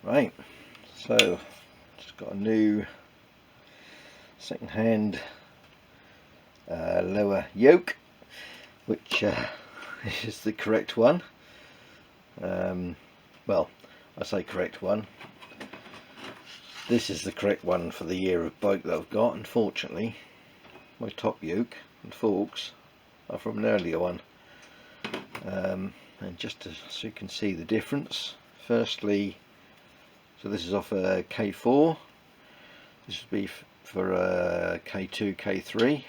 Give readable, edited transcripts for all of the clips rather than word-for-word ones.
Right, so just got a new second-hand lower yoke, which is the correct one. Well, I say correct one. This is the correct one for the year of bike that I've got. Unfortunately, my top yoke and forks are from an earlier one. And just so you can see the difference, firstly, so this is off a K4, this would be for a K2, K3.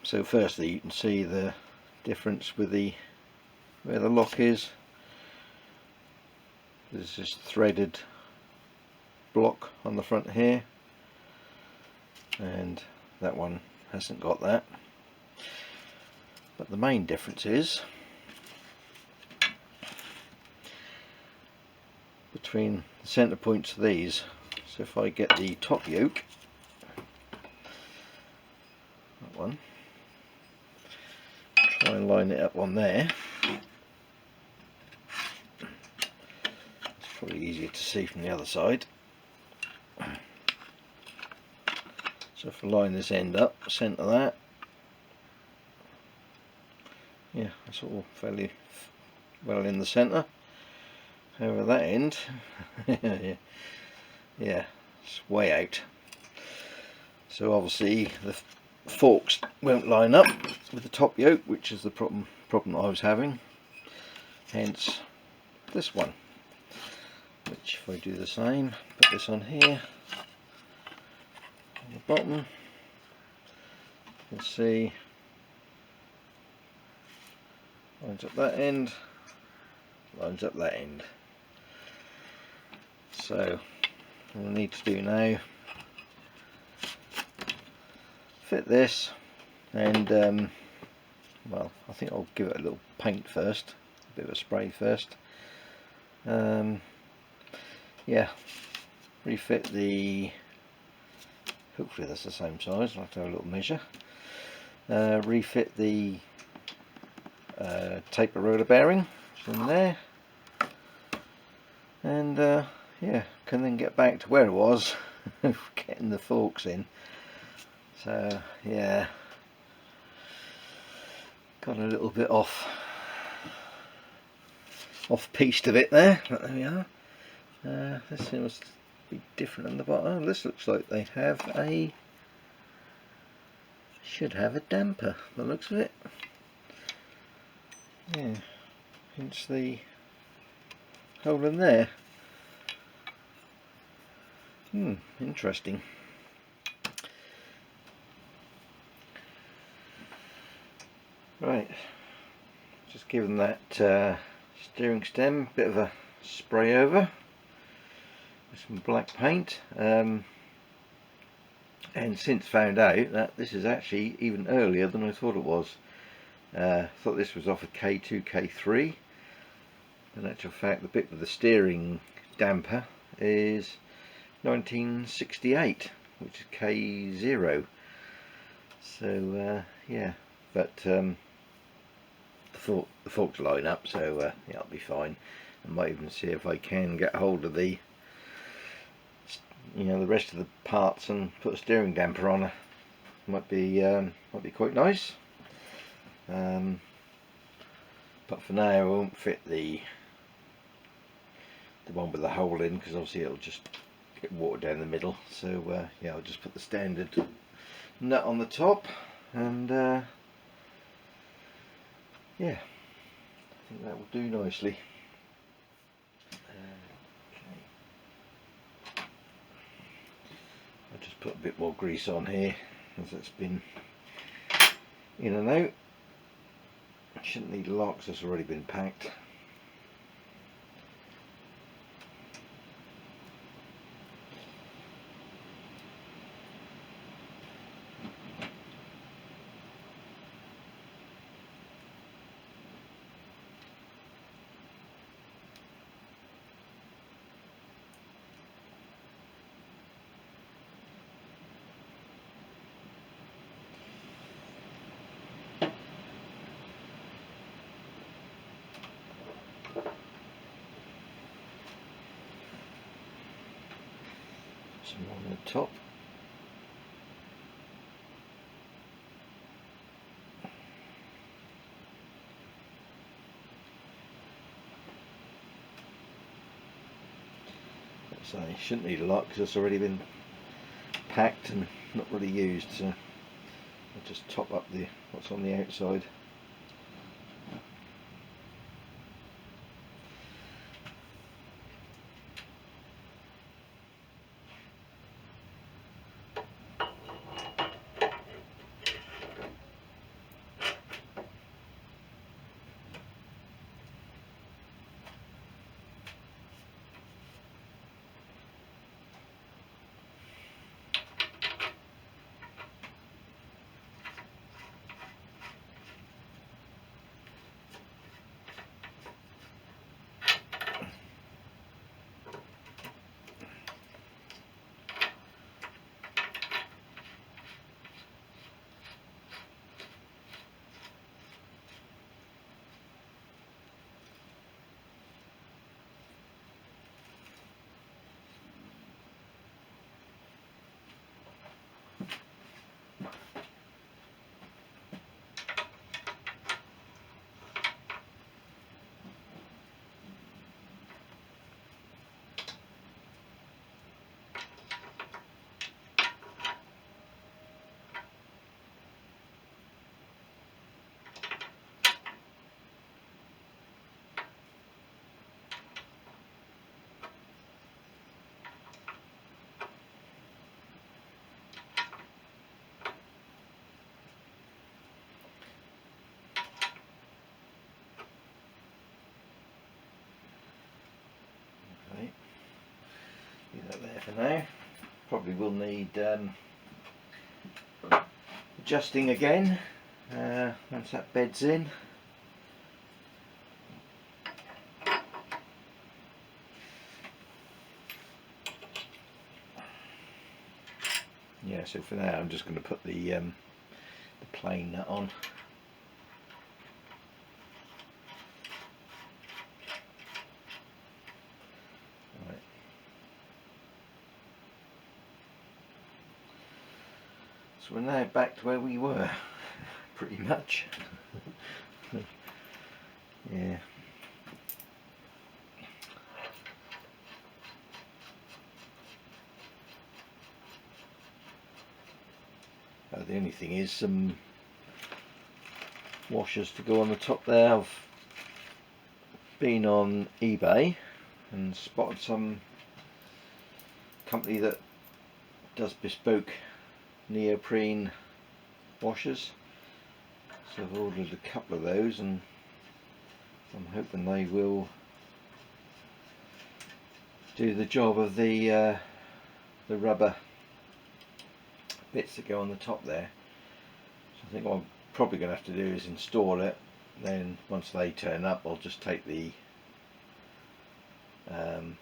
So firstly you can see the difference with where the lock is. There's this threaded block on the front here, and that one hasn't got that. But the main difference is between the centre points of these. So if I get the top yoke, that one, try and line it up on there. It's probably easier to see from the other side. So if I line this end up, centre that, yeah, that's all fairly well in the centre. However, that end, yeah, it's way out. So obviously the forks won't line up with the top yoke, which is the problem I was having. Hence this one, which if I do the same, put this on here, on the bottom, you can see lines up that end, lines up that end. So what I need to do now, fit this, and well, I think I'll give it a little paint first, a bit of a spray first. Yeah, refit the, hopefully that's the same size, I'll have to have a little measure. Refit the taper roller bearing from there, and yeah, can then get back to where it was getting the forks in. So yeah, got a little bit off piste a bit there, but there we are. This seems to be different on the bottom. Oh, this looks like they have should have a damper by the looks of it. Yeah, hence the hole in there. Interesting. Right, just giving that steering stem a bit of a spray over with some black paint, and since found out that this is actually even earlier than I thought it was. I thought this was off a K2, K3. In actual fact, the bit with the steering damper is 1968, which is K0. So yeah, but the forks line up, so yeah, I'll be fine. I might even see if I can get hold of the, the rest of the parts and put a steering damper on. Might be quite nice. But for now, I won't fit the one with the hole in, because obviously it'll just get water down the middle. So yeah, I'll just put the standard nut on the top, and yeah, I think that will do nicely. Okay. I'll just put a bit more grease on here, as it's been in and out. Shouldn't need locks, it's already been packed. some on the top. So you shouldn't need a lot because it's already been packed and not really used, so I'll just top up what's on the outside. Okay, leave that there for now. Probably will need adjusting again once that bed's in. Yeah, so for now I'm just going to put the plain nut on. Right. So we're now back to where we were, pretty much. Yeah. The only thing is some washers to go on the top there. I've been on eBay and spotted some company that does bespoke neoprene washers, so I've ordered a couple of those and I'm hoping they will do the job of the rubber bits that go on the top there. So I think what I'm probably going to have to do is install it, then once they turn up I'll just take the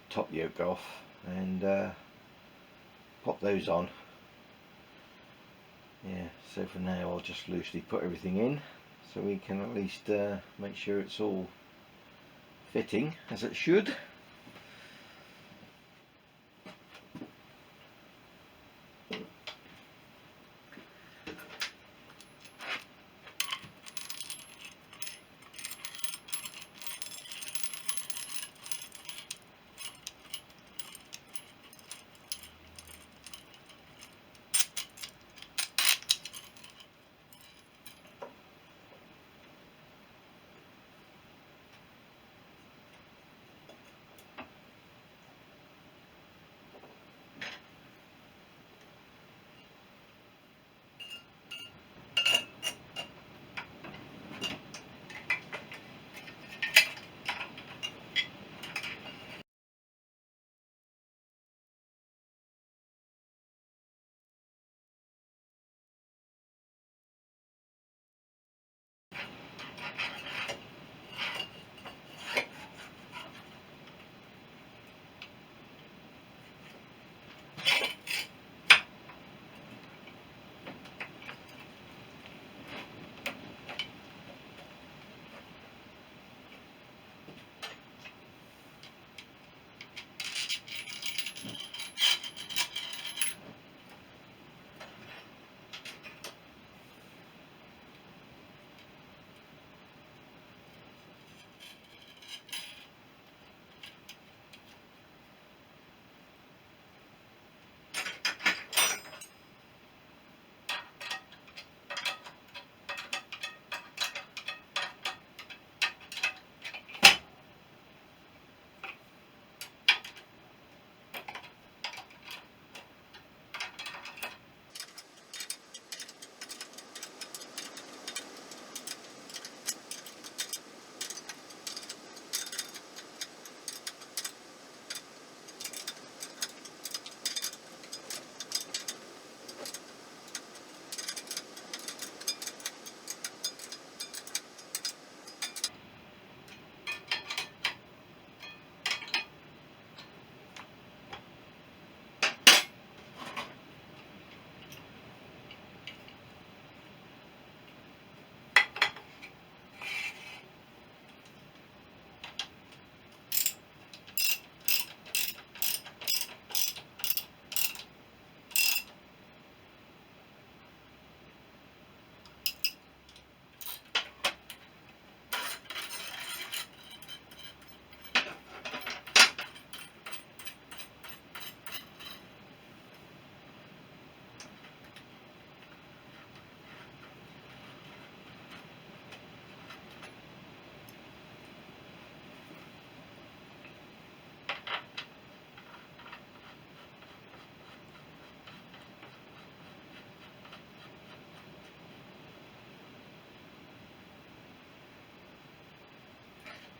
top yoke off and pop those on. Yeah, so for now I'll just loosely put everything in so we can at least make sure it's all fitting as it should.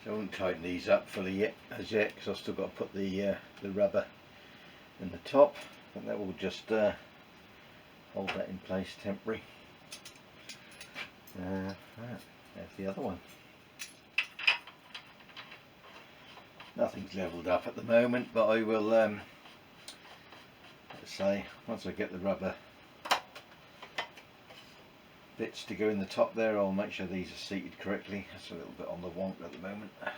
So I won't tighten these up fully yet, as yet, because I've still got to put the rubber in the top, and that will just hold that in place temporary. Right, there's the other one. Nothing's levelled up at the moment, but I will, let's say, once I get the rubber bits to go in the top there, I'll make sure these are seated correctly. That's a little bit on the wonk at the moment. I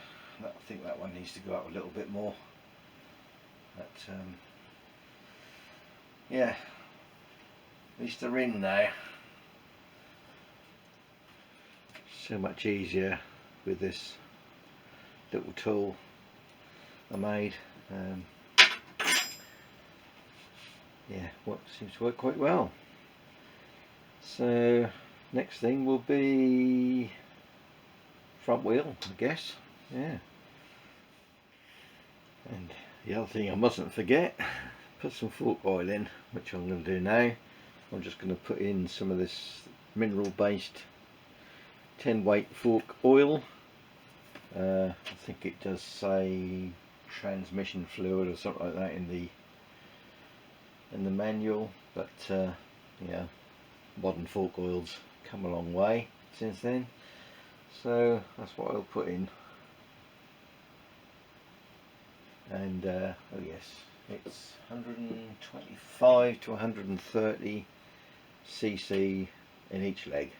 think that one needs to go out a little bit more. But yeah, at least they're in now. So much easier with this little tool I made. Yeah, what seems to work quite well. So next thing will be front wheel, I guess. Yeah. And the other thing I mustn't forget, put some fork oil in, which I'm going to do now. I'm just going to put in some of this mineral based 10 weight fork oil. I think it does say transmission fluid or something like that in the manual, but yeah, modern fork oils come a long way since then, so that's what I'll put in. And oh yes, it's 125 to 130 cc in each leg.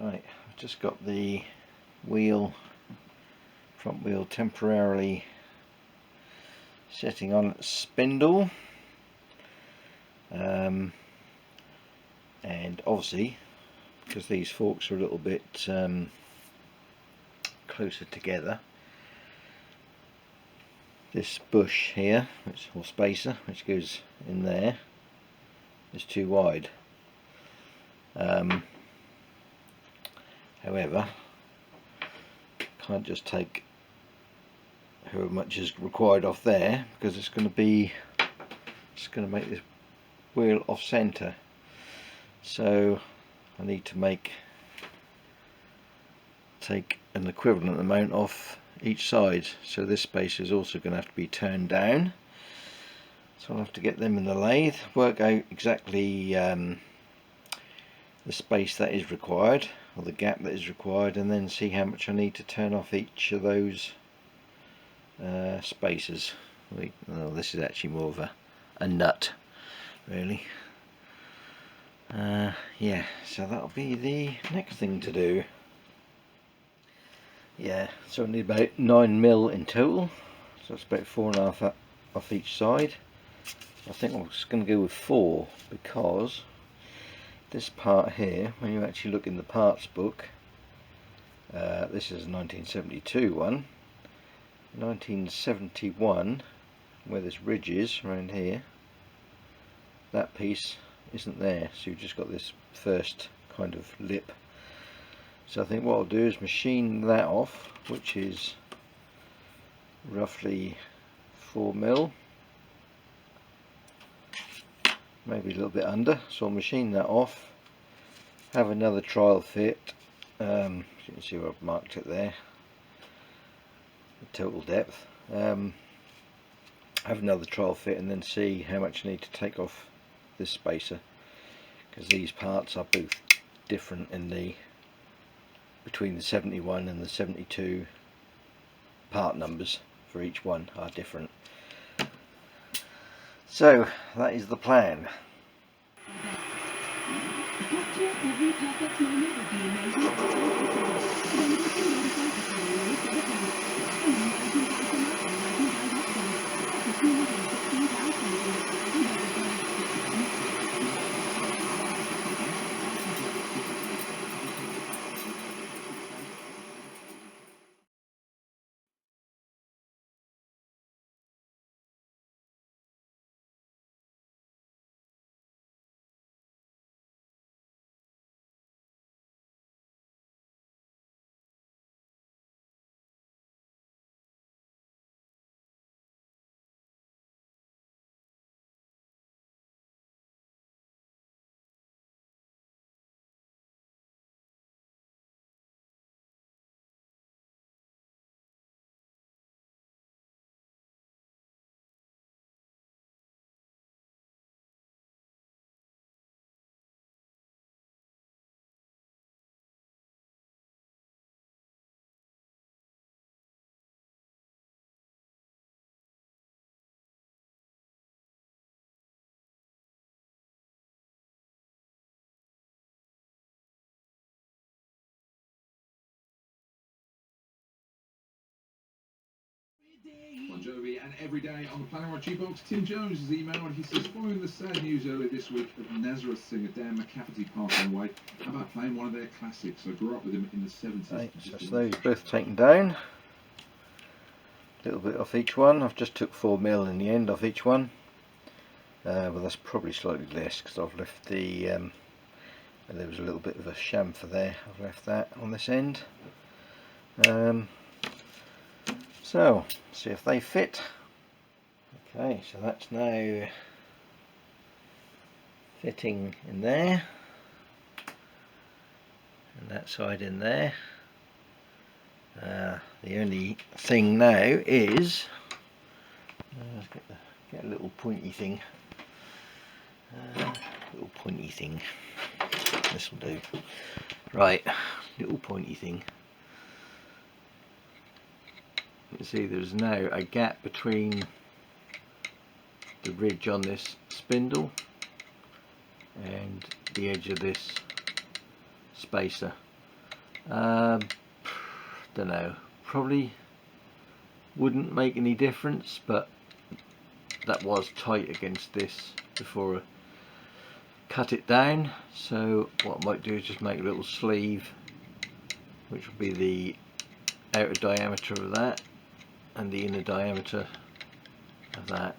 Right, I've just got the front wheel temporarily setting on its spindle, and obviously because these forks are a little bit closer together, this bush here, or spacer, which goes in there, is too wide. However, can't just take however much is required off there, because it's going to make this wheel off center. So I need to take an equivalent amount off each side. So this spacer is also going to have to be turned down. So I'll have to get them in the lathe, work out exactly the space that is required, or the gap that is required, and then see how much I need to turn off each of those spacers. Well, this is actually more of a nut, really. Yeah, so that'll be the next thing to do. Yeah, so I need about 9mm in total, so that's about 4.5 off each side. I think I'm just going to go with 4, because this part here, when you actually look in the parts book, this is a 1972 one. 1971, where this ridge is around here, that piece isn't there, so you've just got this first kind of lip. So I think what I'll do is machine that off, which is roughly 4mm, maybe a little bit under, so I'll machine that off, have another trial fit. As you can see where I've marked it there, the total depth. Have another trial fit and then see how much I need to take off this spacer, because these parts are both different in the between the 71 and the 72 part numbers for each one are different. So that is the plan. Bon Jovi and every day on the Planet Rock Box. Tim Jones has emailed. He says, following the sad news earlier this week of Nazareth singer Dan McCafferty passing away, how about playing one of their classics? I grew up with him in the 70s. Right, so that's those both taken down. A little bit off each one. I've just took 4mm in the end off each one. Well, that's probably slightly less because I've left the there was a little bit of a chamfer there. I've left that on this end. So see if they fit. Okay, so that's now fitting in there, and that side in there. The only thing now is let's get a little pointy thing. Little pointy thing. This will do. Right, little pointy thing. You can see there's now a gap between the ridge on this spindle and the edge of this spacer. Don't know, probably wouldn't make any difference, but that was tight against this before I cut it down. So what I might do is just make a little sleeve, which will be the outer diameter of that and the inner diameter of that,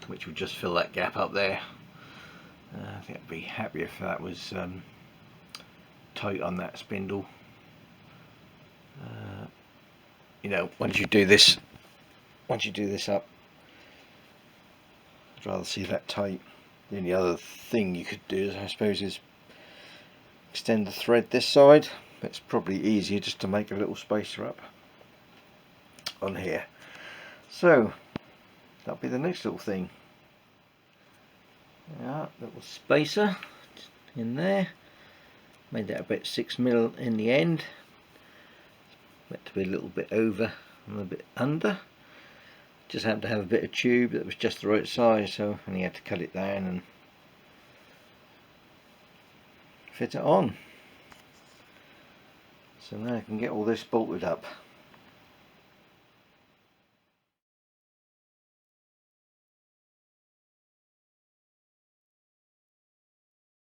which would just fill that gap up there. I think I'd be happy if that was tight on that spindle. You know, once you do this up, I'd rather see that tight. The only other thing you could do, I suppose, is extend the thread this side. It's probably easier just to make a little spacer up on here. So that'll be the next little thing. Yeah, little spacer in there. Made that about 6mm in the end. Meant to be a little bit over and a bit under. Just happened to have a bit of tube that was just the right size, so I only had to cut it down and fit it on. So now I can get all this bolted up.